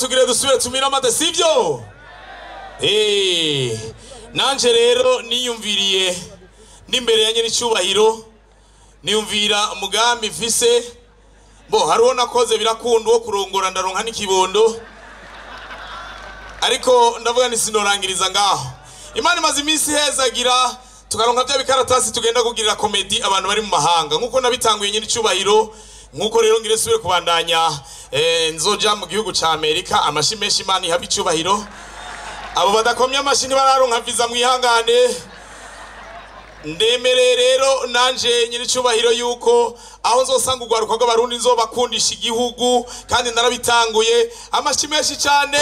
tugire dusubire tumira amata sivyo nanje rero niyumviriye n'imbere ya nyiricubahiro niyumvira umugambi mfise bo hariho nakoze birakundwa kurongora ndaronka n'ikibondo ariko ndavuga ni sinorangiriza ngaho Imana imaze iminsi hezagira tukaronka bya bikaratasi tugenda kugirira komedi abantu bari mu mahanga nkuko nabitanguye nyiricubahiro nkuko rero ngire subire kubandanya nzoja mu gihugu ca Amerika amashimeshi Imana ihabi icubahiro abo badakomye amashini bararonka visa mwihangane ndemere rero nanje nyiricubahiro yuko aho nzosanga ugwaruka rw'abarundi nzobakundisha igihugu kandi narabitanguye amashimeshi cyane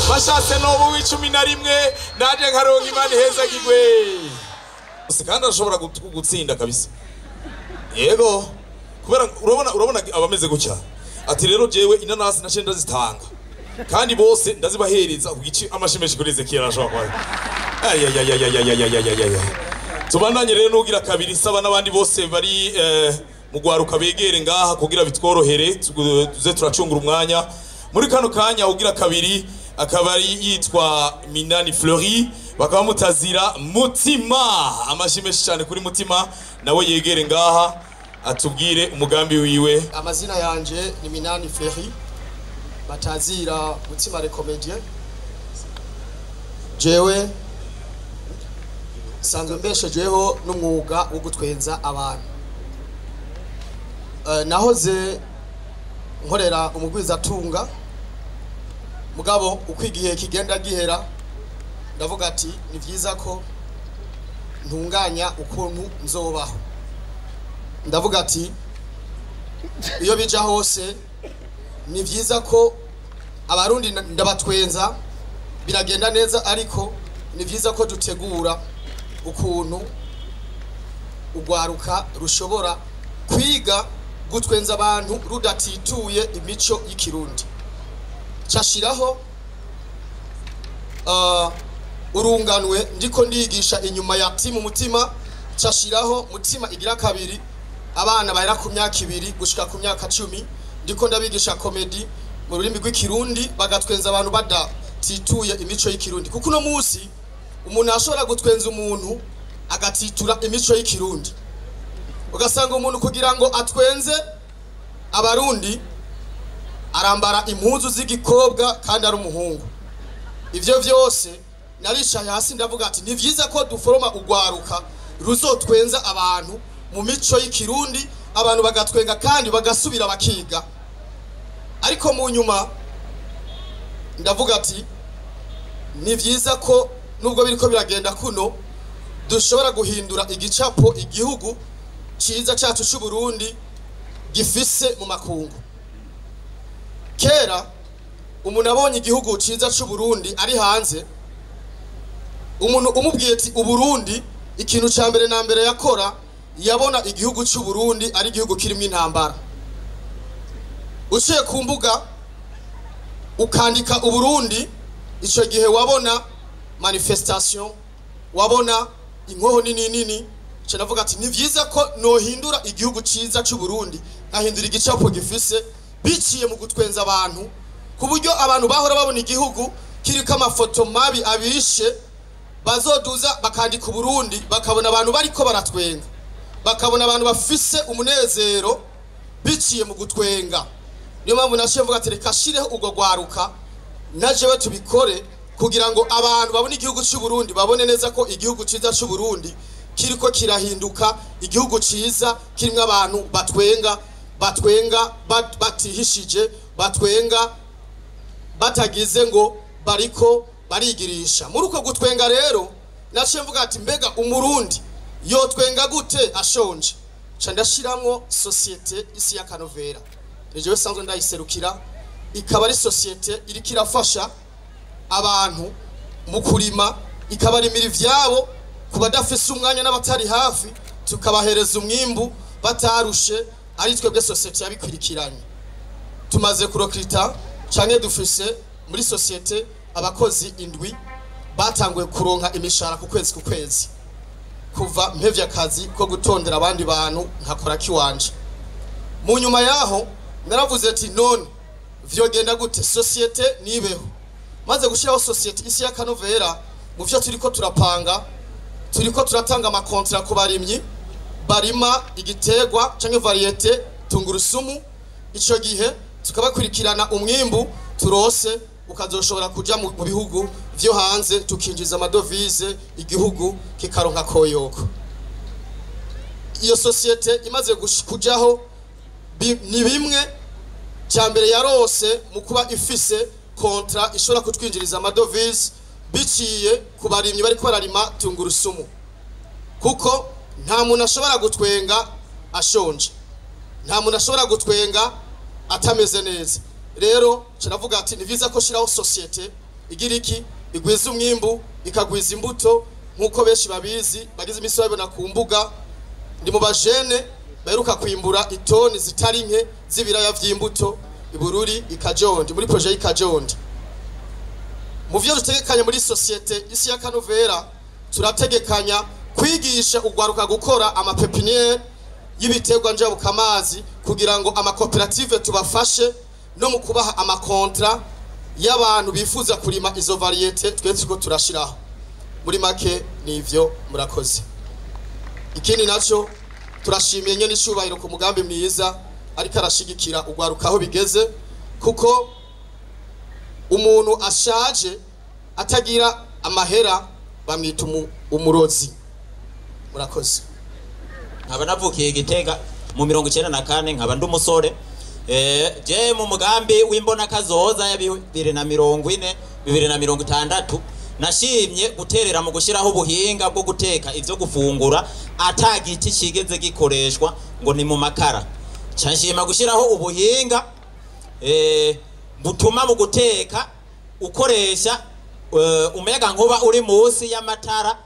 bashatse nobo w'11 naje nkaronka Imana ihezagirwe kandi ashobora gutsinda kabisa yego kubera urabona abameze gutya ati rero jewe inanasi nace ndazitanga kandi bose ndazibahereza kugici amashimeshi kuri Ezekiel ashobora tubandanye rero nugira kabiri saba nabandi bose bari mu gwaruka begere ngaha kugira bitworohere tuze turacungura umwanya muri kano kanya ugira kabiri akabari yitwa Minani Fleury bakaba mutazira Mutima amashimeshi cyane kuri Mutima nawe yegere ngaha atubwire umugambi wiwe. Amazina yanje ni Minani Fleury batazira Mutima le comédien jewe sanzwe mbeshejeho n'umwuga wo gutwenza abantu nahoze nkorera umugwiza tunga mugabo ukwigihe kigenda gihera ndavuga ati ni vyiza ko ntunganya ukuntu nzobaho ndavuga ati iyo bija hose ni vyiza ko abarundi ndabatwenza biragenda neza ariko ni vyiza ko dutegura ukuntu ugwaruka rushobora kwiga gutwenza abantu rudatituye imico y'ikirundi cyashiraho urunganwe ndiko ndigisha inyuma ya timu Mutima cyashiraho Mutima igira kabiri abana bahera ku myaka 2 gushika ku myaka 10 ndiko ndabigisha comedy mu rurimi rw'ikirundi bagatwenza abantu badatituye imico y'ikirundi kuko no musi umuntu ashobora gutwenza umuntu agatitura imico y'ikirundi ugasanga umuntu kugira ngo atwenze abarundi arambara impuzu z'igikobwa kandi ari umuhungu ivyo vyose narishaye hasi ndavuga ati ni vyiza ko duforoma ugwaruka ruzotwenza abantu mu mico y'ikirundi abantu bagatwenga kandi bagasubira bakiga ariko mu nyuma ndavuga ati ni vyiza ko nubwo biriko biragenda kuno dushobora guhindura igicapo igihugu ciza cyacu cy'u Burundi gifise mu makungu kera umuntu abonye igihugu ciza cy'u Burundi ari hanze umuntu umubwiye ati u Burundi ikintu ca mbere na mbere yakora yabona igihugu cy'u Burundi ari igihugu kirimo intambara uciye ku mbuga ukandika u Burundi ico gihe wabona manifestation wabona inkoho nini canavuga ati ni vyiza ko nohindura igihugu ciza cy'u Burundi ahindura igicapo gifise biciye mu gutwenza abantu kuburyo abantu bahora babona igihugu kiriko amafoto mabi abishe bazoduza bakandika u Burundi bakabona abantu bariko baratwenga bakabona abantu bafise umunezero biciye mu gutwenga niyo mpamvu nashiye mvuga ati reka shireho ugo gwaruka najewe tubikore kugira ngo abantu babone igihugu cy'u Burundi babone neza ko igihugu ciza cy'u Burundi kiriko kirahinduka igihugu ciza kirimo abantu batwenga batihishije batwenga batagize ngo bariko barigirisha muri uko gutwenga rero naciye mvuga ati mbega umurundi yotwenga gute ashonje ca ndashiramwo societe isi ya Kanovera jewe sanzwe ndayiserukira ikaba ari societe iri kirafasha abantu mu kurima ikabarimira ivyabo kubadafise umwanya n'abatari hafi tukabahereza umwimbu batarushe ari twebwe societe yabikwirikiranye tumaze kurokrita canke dufise muri societe abakozi indwi batanguye kuronka imishara ku kwezi kuva mpevya akazi ko gutondera abandi bantu nkakora kiwanje mu nyuma yaho naravuze ati none vyogenda gute societe nibeho maze gushiraho societe isi ya Kanovera mu vyo turiko turapanga turiko turatanga ama contrat ku barimyi barima igitegwa canke variete tungurusumu ico gihe tukabakurikirana umwimbu turose ukazoshobora kuja mu bihugu vyo hanze tukinjiza amadovize igihugu kikaronka koyoko. Iyo societe imaze kujaho ni bimwe cyambere yarose mu kuba ifise kontra ishobora kutwinjiriza amadovize biciye ku barimyi bari bararima tungurusumu kuko nta muntu ashobora gutwenga ashonje, nta muntu ashobora gutwenga atameze neza. Rero caravuga ati ni vyiza ko shiraho societe igira iki igwiza umwimbu ikagwiza imbuto nkuko benshi babizi bagize imiso babona ku mbuga. Ndi mu bajene baheruka kwimbura itoni zitari nke z'ibiraya vy'imbuto ibururi ikajondi muri projet y'ikajondi. Mu vyo dutegekanya muri societe isi ya Kanovera turategekanya kwigisha ugwaruka gukora ama pepiniere y'ibiterwa njabukamazi kugira ngo ama cooperative tubafashe no mu kubaha ama contrat y'abantu bifuza kurima izo variete twese ko turashiraho. Muri make nivyo murakoze. Ikindi naco turashimiye nyene icubahiro ku mugambi mwiza ariko arashigikira ugwaruka aho bigeze kuko umuntu ashaje atagira amahera bamwita umurozi. Murakoze. Nkaba navukiye Gitega mu 94 nkaba ndi umusore je mu mugambi w'imbona kazoza ya 2040 2060 nashimye guterera mu gushiraho ubuhinga bwo guteka ivyo gufungura atagiti kigeze gikoreshwa ngo ni mu makara. Canshima gushiraho ubuhinga butuma mu guteka ukoresha umuyaga nkuba uri munsi y'amatara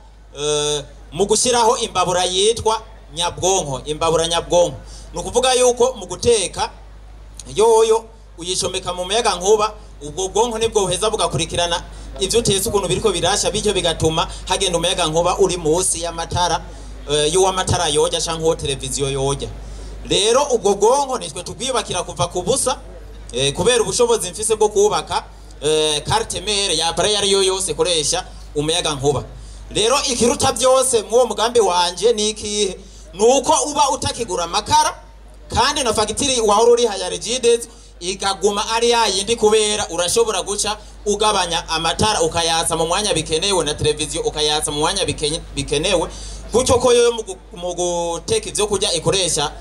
mu gushiraho imbabura yitwa nyabwonko, imbabura nyabwonko. Nukuvuga yuko mu guteka yoyo uyicomeka mu muyaga nkuba ubwo bwonko nibwo buheza bugakurikirana ivyo utetse ukuntu biriko birasha bityo bigatuma hagenda umuyaga nkuba uri munsi y'amatara y'uwamatara yoja canke televiziyo yoja. Rero ubwo bwonko nitwe tubwibakira kuva ku busa kubera ubushobozi mfise bwo kubaka carte mère ya appareil yari yo yose koresha umuyaga nkuba. Rero ikiruta byose mu mugambi wanje niki nuko uba utakigura amakara kandi na fagitiri wahora uri haya Regides ikaguma ari yayindi kubera urashobora guca ugabanya amatara ukayatsa mu mwanya bikenewe na televiziyo ukayatsa mu mwanya bikenewe gutyo ko yo mu guteka ivyo kujya ikoresha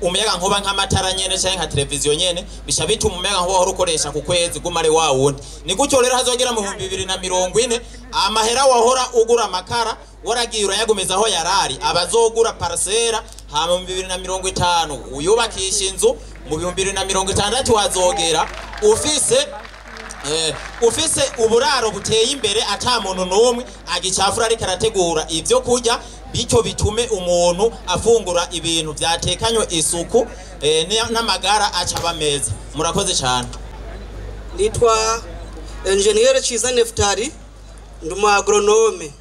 umuyaga nkuba nk'amatara nyene canke nka televiziyo nyene bisha bituma umuyaga nkuba wahora ukoresha ku kwezi gumare wa wundi. Ni gutyo rero hazogera mu 2040 amahera wahora ugura amakara waragiye urayagumiza aho yarari abazogura parcela hama mu 2050 uyubakisha inzu mu 2060 wazogera ufise uburaro buteye imbere ata muntu numwe agicafura ari karategura ivyo kurya bityo bitume umuntu afungura ibintu byatekanywe isuku n'amagara acaba meza. Murakoze cyane. Nitwa Engineer Chiza Neftari ndumu agronome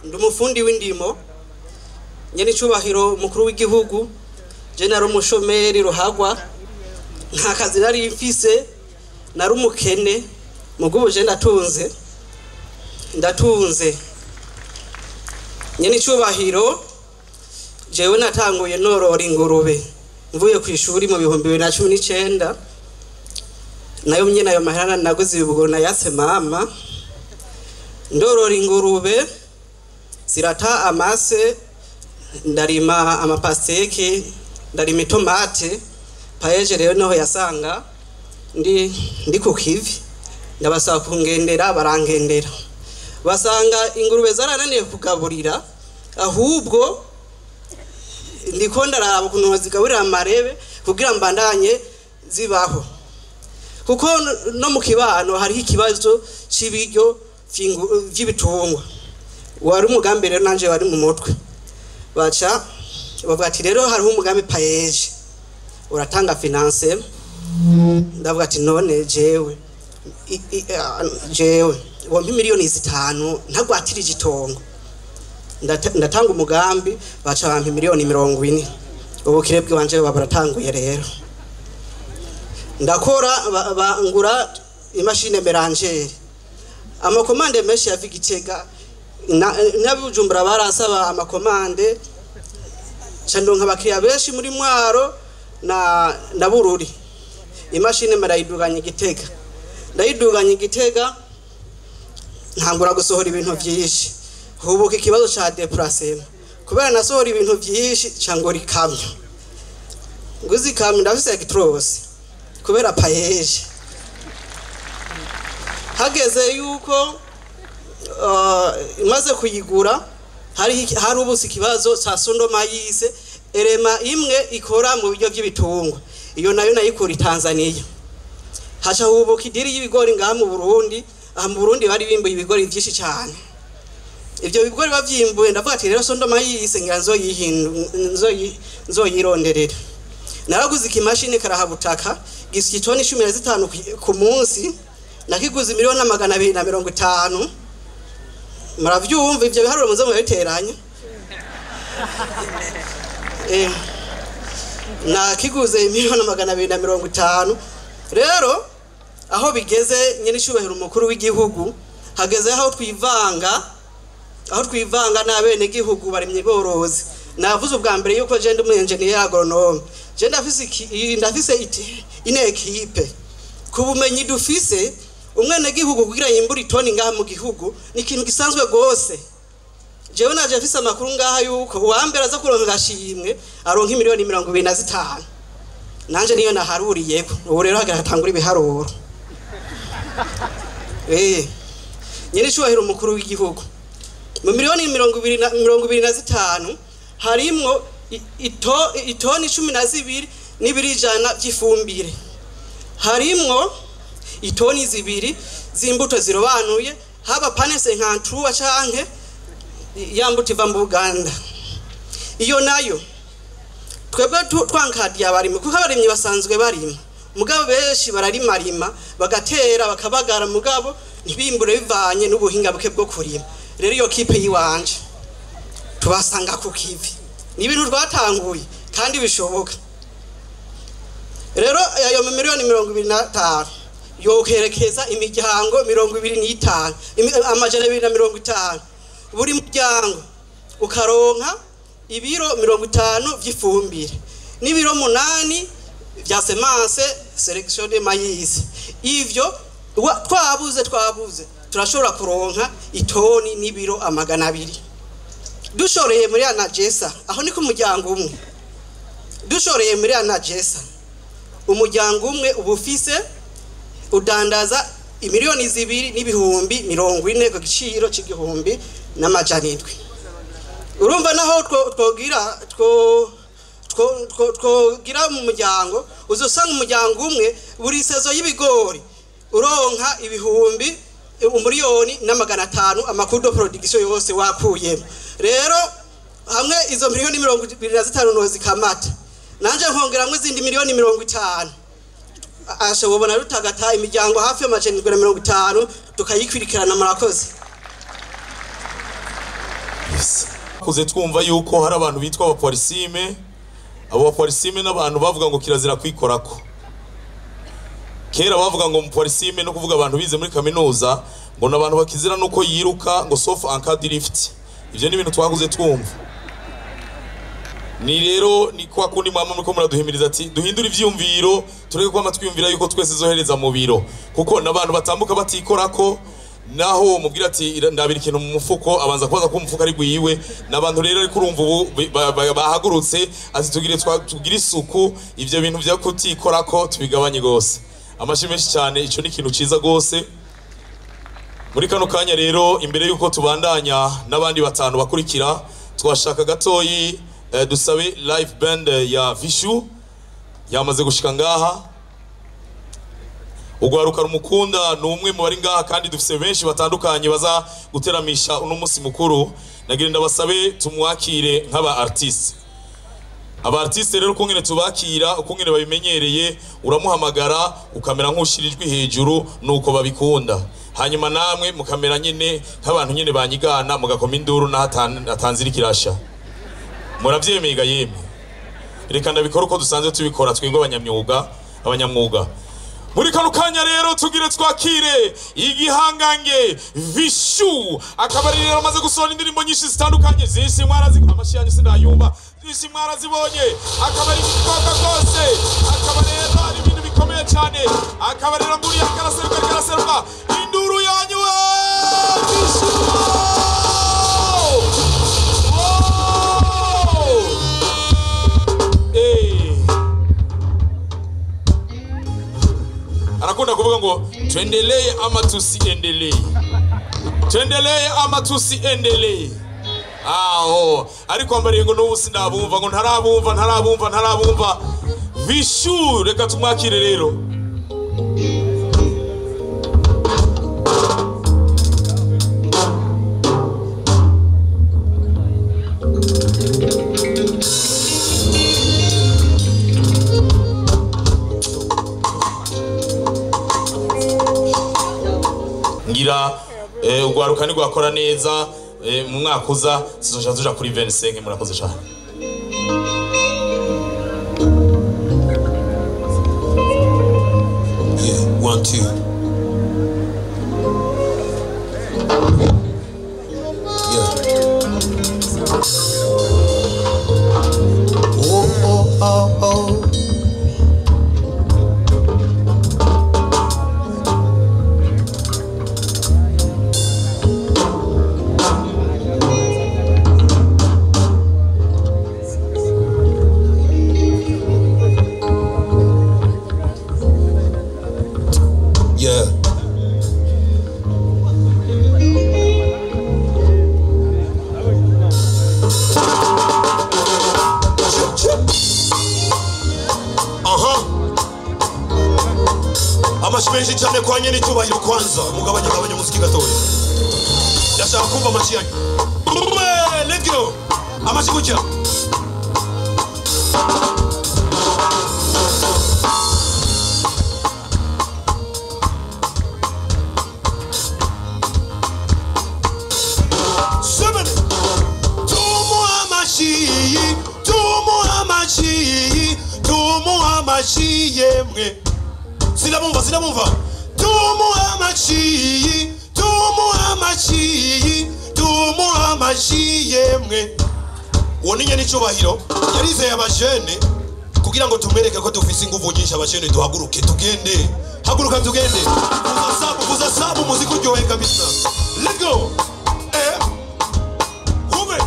ndumufundi w'indimo nyene cubahiro mukuru w'igihugu General Mushomeri Ruhagwa nta kazi nari mfise nari umukene mugubu je ndatunze nyene cubahiro jewe natanguye norora ingurube mvuye ku ishuri mu 2019 nayo nyene ayo mahera naguze ibugona yase mama ndorora ingurube zirata amase ndarima amapasteke ndarima itomate paeje rero noho yasanga ndi ku kivi ndabasaba kungendera barangendera basanga ingurube zarananiye kugaburira ahubwo ndiko ndaraba ukuntu bazigaburira amarebe kugira mbandanye zibaho kuko no mu kibano hari ikibazo c'ibiryo vy'ibitungwa wari umugambi rero nanje wari mu mutwe baca bavuga ati rero hari umugambi paeje uratanga finance ndavuga ati none jewe wampi miliyoni 5 ntagwatirije itongo ndatanga umugambi baca bampi miliyoni 40 ubu kirebwe wanje babaratanguye rero ndakora ngura imashine merangere amakomande menshi ya Vigitega n'abujumbura barasaba amakomande candonka abakiriya benshi muri Mwaro na Bururi imashine marayiduganye Gitega ndayiduganye Gitega ntangura gusohora ibintu byinshi hubuka ikibazo ca déplacement kubera nasohora ibintu byinshi cangora ikamyo nguzi ikamyo ndafise Actros kubera payeje hageze yuko imaze kuyigura hari ubusi kibazo ca Sondoma yise erema imwe ikora mu biryo by'ibitungwa iyo nayo nayikora i Tanzania haca hubuka idiri y'ibigori ngaha mu Burundi aha mu Burundi bari bimbuye ibigori byinshi cyane ibyo bigori bavyimbuye ndavuga ati rero Sondoma yise ngira nzoyironderera naraguze ikimashini karahabutaka gisiki toni 15 ku munsi nakiguze miliyoni 250 muravyumva ivyo biharuro muzo mubiteranya nakiguze miliyoni 250 rero aho bigeze nyene cyubahiro umukuru w'igihugu hageze aho twivanga n'abene gihugu barimye borozi navuze ubwa mbere yuko je ndi mu engineer agronome je ndafise ine equipe kubumenyi dufise umwene gihugu kugira yimbura itoni ngaha mu gihugu ni ikintu gisanzwe gose jewe naje afise amakuru ngaha yuko uwambere aza kuronka gashimwe aronka miliyoni 25 nanje niyo naharuriyeko ubu rero hagatangura ibiharuro nyene cyubahiro umukuru w'igihugu mu miliyoni 25 harimwo itoni 12 n'ibirijana by'ifumbire harimwo itoni 2 z'imbuto zirobanuye haba panese nkantuwa canke yambuti va mu Uganda iyo nayo twebwe twankadiye abarimi kuko abarimyi basanzwe barima mugabo benshi bararimarima bagatera bakabagara mugabo ntibimbure bivanye n'ubuhinga buke bwo kurima rero iyo kipe yiwanje tubasanga ku kivi ni ibintu twatanguye kandi bishoboka rero ayo miliyoni 25 yokerekeza imiryango 25 amajana 250 buri muryango ukaronka ibiro 50 by'ifumbire n'ibiro 8 bya semence selection de maïs ivyo twabuze turashobora kuronka itoni n'ibiro 200 dushoreye muri Anagesa aho niko umuryango umwe dushoreye muri Anagesa umuryango umwe ubufise udandaza imiliyoni 2 n'ibihumbi 40 ku giciro c'igihumbi n'amajanidwe urumva naho twogira mu muryango uzosanga umuryango umwe buri sezo y'ibigori uronka ibihumbi umuriyoni n'500 amakudo production yose wakuyemo rero hamwe izo miliyoni 25 nozikamata nanje nkongeramwe izindi miliyoni 50 ashobora rutagata imiryango hafi y'amajana 50 tukayikwirikirana murakoze kuze twumva yuko hari abantu bitwa abapolisime abo bapolisime n'abantu bavuga ngo kirazira kwikorako kera bavuga ngo umupolisime no kuvuga abantu bize muri kaminuza ngo nabantu bakizira nuko yiruka ngo sauf en cas de lift ivyo ni ibintu twakuze twumva ni rero ni kwa kundi mama muriko muraduhimiriza ati duhindura ivyumviro tureke kwa matwiyumvira yuko twese zohereza mu biro kuko nabantu batambuka batikorako naho mubwira ati ndabira ikintu mu mufuko abanza kubaza ko umufuko ari gwiwe nabantu rero ari kurumva ubu bahagurutse ati tugire isuku ivyo bintu bya kutikorako tubigabanye gose amashimeshi cyane ico ni ikintu ciza gose muri kano kanya rero imbere yuko tubandanya nabandi batanu bakurikira twashaka gatoyi dusabe live band ya Vishu yamaze gushika ngaha ugwaruka rumukunda numwe mu bari ngaha kandi dufise benshi batandukanye baza guteramisha uno musi mukuru nagira ndabasabe tumwakire nk'aba artiste aba artiste rero kungene tubakira ukungene babimenyereye uramuhamagara ukamera nk'ushirijwe hejuru nuko babikunda hanyuma namwe mukamera nyene nk'abantu nyene banyigana mugakoma induru na hatanzira kirasha muravyemega yemwe reka ndabikora uko dusanzwe tubikora twebwe abanyamwuga muri kano kanya rero tugire twakire igihangange Vishu akaba rero amaze gusohora indirimbo nyinshi zitandukanye zisi mwarazi amashi yanyu sindayumva zisi mwarazibonye akaba ari ibikoka rwose akaba rero ari ibintu bikomeye cyane akaba rero muri yakaraseruka induru yanyu Vishu arakunda kuvuga ngo tuendelee ama tusiendelee, tuendelee ama tusiendelee. Ariko ambariye ngo n'ubu sindabumva ngo ntarabumva Vishu reka tumwakire rero. Ngira ugwaruka ni gwakora neza mu mwaka uza sizoja tuja kuri 25 murakoze cyane. Yeah, 1 2. Yeah. Oh. Amashimeshyi cyane kwa nyene cyubahiro kwanza mugabanya muziki gatoya ndashaka kumva amashi yanyu let's go amashi kucha tumu amashi yemwe Sinabumva tumu amashi yemwe woninya n'icubahiro yarizeye abajene kugira ngo tumereke ko dufise inguvu nyinshi abajene duhaguruke tugende haguruka tugende kuza sabu muziki uryohe kabisa let's go Hube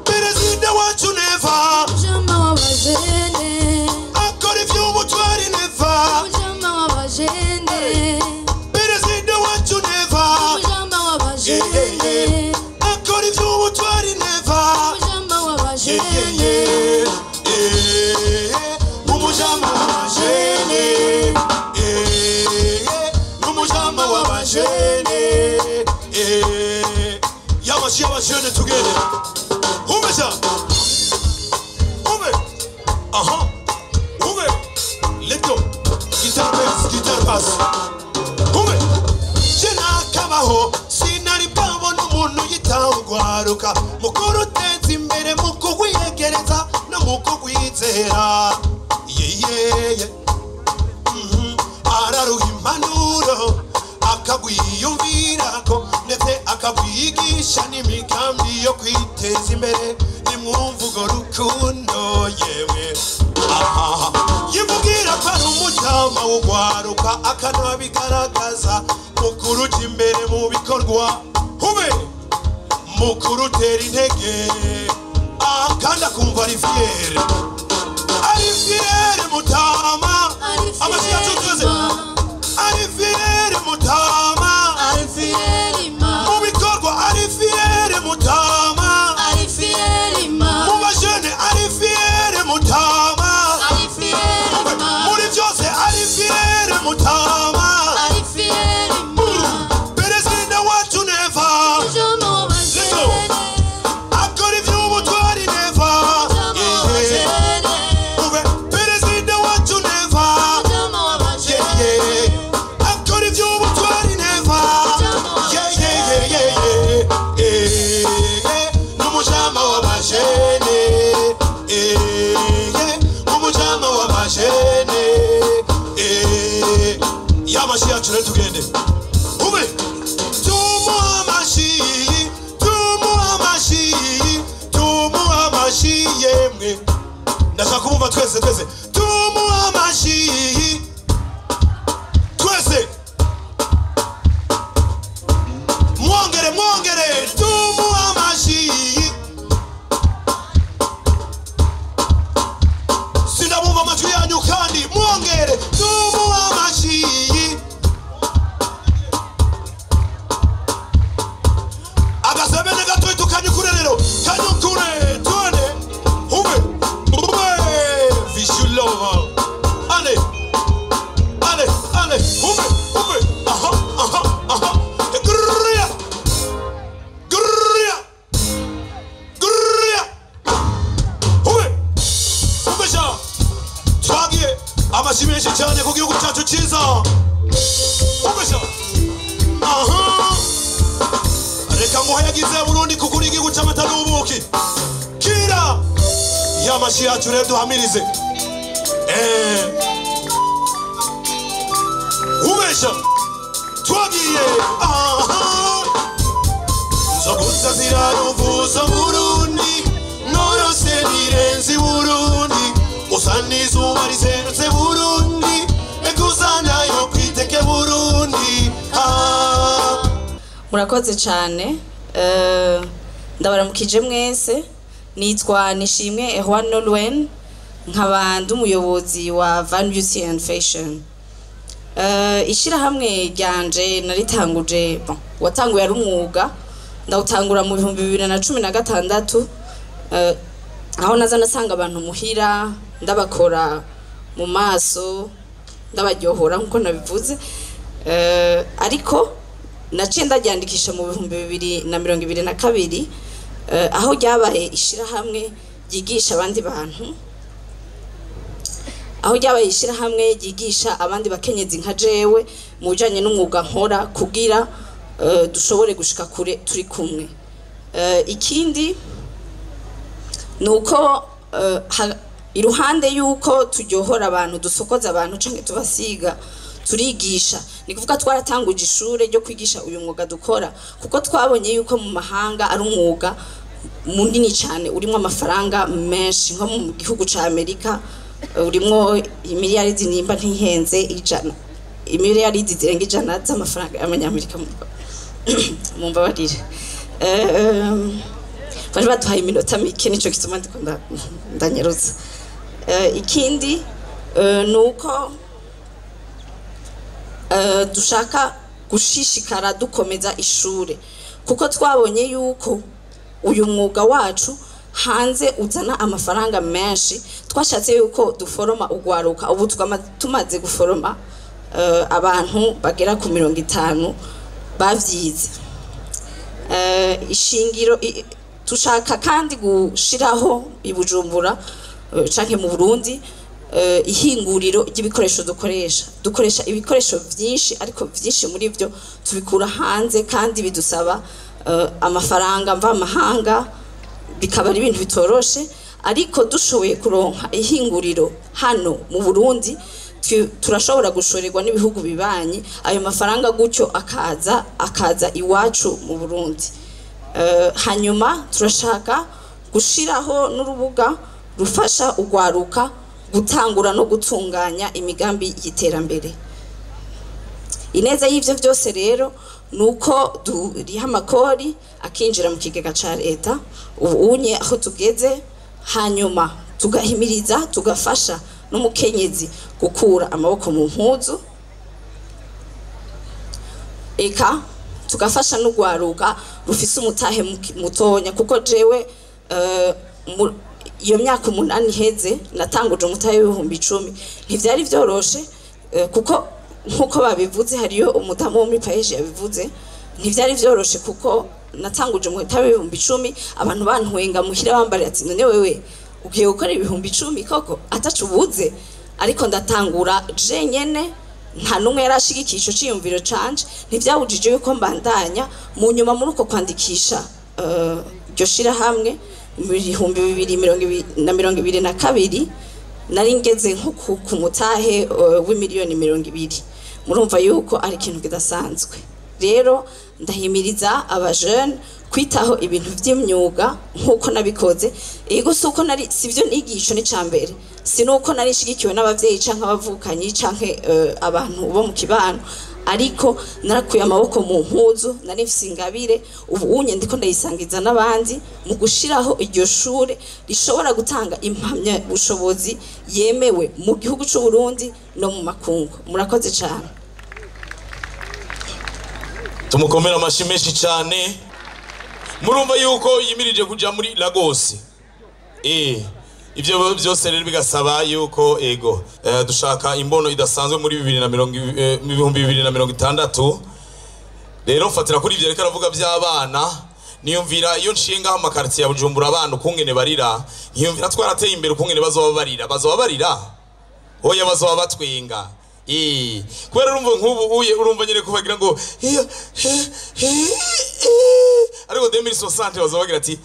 Perezida wacu neva Mujama w'abajene akora ivy'ubutwari neva Mujama w'abajene Perezida wacu neva Mujama w'abajene akora ivy'ubutwari neva Mujama w'abajene Umujama w'abajene Umujama w'abajene Yamashi y'abajene together Umesha Ume let's go guitar bass guitar bass Ume Jena kabaho sinari pabona umuntu yitangwaruka mukuru uteza imbere mu kugwiyegereza no mu kugwizera araruha impanuro akagwiyumvirako ndetse akagwigisha n'imigambi yo kwiteza imbere nimwumva urwo rukundo yewe yivugira ko ari umujama w'ugwaruka akanabigaragaza mukuru uja imbere mu bikorwa Hube mukuru utera intege kandi akumva ari fiere mutama amashi yatutuze ari fiere mutama mu bikorwa ari fiere mutama mu bajene ari fiere mutama muri byose ari fiere mutama Perezida wacu neva akora ivy'ubutwari neva Perezida wacu neva akora ivy'ubutwari neva turirimba twese tumuha amashyi twese mwongere tumuha amashyi sinabumva amajwi yanyu kandi mwongere tumuha amashyi agasebene gato tukanyukure rero kanyukure tuone ube vishulova ale ube aha grrrya ube sha twagiye amashyi menshi cyane ku gihugu cyacu cyiza ube sha aha reka nguhayagize Burundi kuko uri igihugu cy'amata n'ubuki kira y'amashyi yacu rero duhamirize ubesha twagiye nzoguza ziraruvuza Burundi norose nirenze Burundi usa n'izuba rizerutse Burundi ekuzanayo kwiteke Burundi murakoze cyane ndabaramukije mwese nitwa Nishimwe Erwan Nolwen nkaba ndumuyobozi wa Van Beauty and Fashion ishirahamwe ryanje naritanguje watanguye ari umwuga ndawutangura mu 2016 aho naza nasanga abantu muhira ndabakora mu maso ndabaryohora nkuko nabivuze ariko naciye ndaryandikisha mu 2022 aho ryabaye ishirahamwe ryigisha abandi bantu aho ryabaye ishirahamwe ryigisha abandi bakenyezi nka jewe mu bijanye n'umwuga nkora kugira dushobore gushika kure turi kumwe ikindi nuko iruhande yuko turyohora abantu dusokoza abantu canke tubasiga turigisha ni kuvuga twaratanguje ishure ryo kwigisha uyu mwuga dukora kuko twabonye yuko mu mahanga ari umwuga munini cyane urimo amafaranga menshi nko mu gihugu ca Amerika urimo imiliyaridi nimba ntihenze imiliyaridi zirenga ijana z'amafaranga y'amanyamerika mu mbabarire bari baduhaye iminota mike nico gituma ndanyeruza ikindi nuko dushaka gushishikara dukomeza ishure kuko twabonye yuko uyu mwuga wacu hanze uzana amafaranga menshi twashatse yuko duforoma ugwaruka ubu tumaze guforoma abantu bagera ku 50 bavyize ishingiro tushaka kandi gushiraho ibujumbura canke mu Burundi ihinguriro ry'ibikoresho dukoresha ibikoresho byinshi ariko byinshi muri byo tubikura hanze kandi bidusaba amafaranga mva mahanga bikaba ari ibintu bitoroshe ariko dushoboye kuronka ihinguriro hano mu Burundi turashobora gushorerwa n'ibihugu bibanye ayo mafaranga gutyo akaza iwacu mu Burundi hanyuma turashaka gushiraho n'urubuga rufasha ugwaruka gutangura no gutunganya imigambi y'iterambere ineza y'ivyo byose rero nuko duriha amakori akinjira mu kigega ca leta ubunye aho tugeze hanyuma tugahimiriza tugafasha n'umukenyezi gukura amaboko mu mpuzu eka tugafasha n'ugwaruka rufise umutahe mutonya kuko jewe iyo myaka 8 heze natanguje umutahe w'10,000 ntivyari vyoroshe kuko nkuko babivuze hariyo umudamu wo muri paeje yabivuze ntivyari vyoroshe kuko natanguje umutahe w'10,000 abantu bantwenga muhira bambara ati none wewe ugiye gukora 10,000 koko atacubuze ariko ndatangura je nyene nta numwe yarashigikiye ico ciyumviro canje ntivyabujije yuko mbandanya mu nyuma muri uko kwandikisha ryo shira hamwe mu 2022 nari ngeze nko ku mutahe w'imiliyoni 200 murumva yuko ari ikintu kidasanzwe rero ndahimiriza abajene kwitaho ibintu by'imyuga nkuko nabikoze ego suko nari sivyo nigisho ni cambere sinuko nari shigikiwe n'abavyeyi canke abavukanyi canke abantu bo mu kibano ariko narakuye amaboko mu mpuzu nari mfise ingabire ubu unye ndiko ndayisangiza n'abandi mu gushiraho iryo shure rishobora gutanga impamya bushobozi yemewe mu gihugu c'u Burundi no mu makungu murakoze cyane tumukomera amashi menshi cyane murumva yuko yimirije kuja muri Lagos ivyo byose rero bigasaba yuko ego dushaka imbono idasanzwe muri 2060 rero mfatira kuri ivyo reka aravuga by'abana niyumvira iyo nshinga mu makartier ya Bujumbura abantu kungene barira niyumvira twarateye imbere kungene bazoba barira hoya bazoba batwenga kubera urumva nk'ubu urumva nyine kubagira ngo ariko 2060 bazobagira ati